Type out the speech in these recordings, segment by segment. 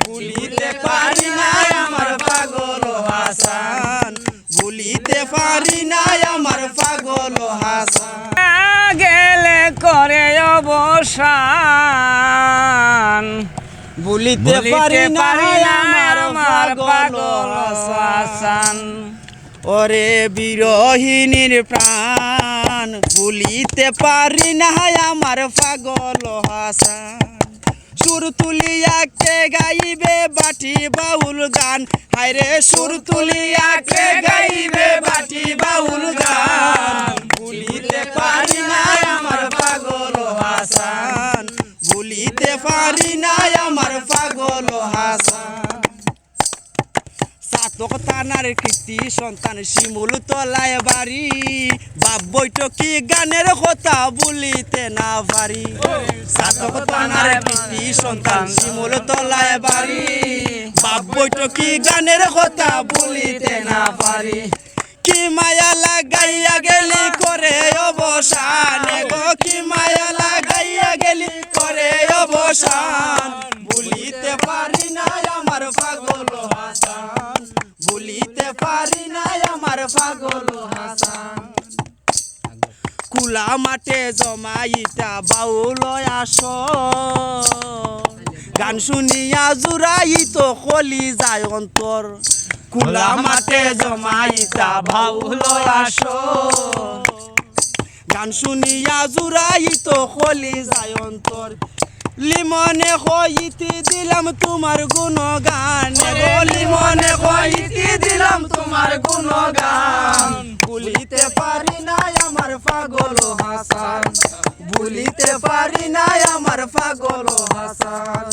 ভুলিতে পারি না আমার পাগল হাসান, ভুলিতে পারি না আমার পাগল হাসান। গেলে করে অবসান, ভুলিতে পারি না আমার পাগল হাসান। ওরে বিরহিনীর প্রাণ, ভুলিতে পারি না আমার পাগল হাসান। সুর তুলিয়া কে গাইবে বাটি বাউল গান, হায়রে সুর তুলিয়া কে গাইবে বাটি বাউল গান। ভুলিতে পারি না আমার পাগল হাসান, ভুলিতে পারি না আমার পাগল হাসান। সাতক থানার কৃতি সন্তান শিমুল তলায় বাড়ি, বাপ বৈঠকি গানের কথা বলিতে না পারি। সাতক থানার কৃতি সন্তান শিমুল তলায় বাড়ি, বাপ বৈঠকি গানের কথা বলিতে না পারি। কি মায়া লাগাইয়া গেলি করে অবসান গো, কি মায়া লাগাইয়া গেলি করে অবসান। ভুলিতে পারি না আমার পাগল হাসান, ভুলিতে পারি না আমার পাগল হাসান। কুলা মাঠে জমাইতা বাউল আস, গান শুনিয়া জুড়াইত কলি যায় অন্তর। কুলা মাঠে জমাইতা বাউল আস, গান শুনিয়া জুড়াইত কলি যায় অন্তর। লিমনে হইতে দিলাম তোমার গুণগান গো, লিমনে হইতে দিলাম তোমার গুণগান। ভুলিতে পারি না আমার পাগল হাসান, ভুলিতে পারি না আমার পাগল হাসান।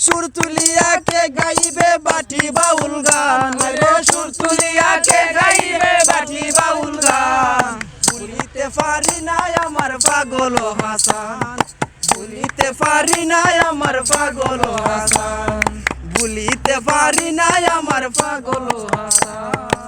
সুর তুলিয়া কে গাইবে বাটি বাউল গান গো, সুর তুলিয়া কে গাইবে বাটি বাউল গান। ভুলিতে পারি না আমার পাগল হাসান, ভুলিতে পারি না আমার পাগল হাসান, ভুলিতে পারি না আমার পাগল হাসান।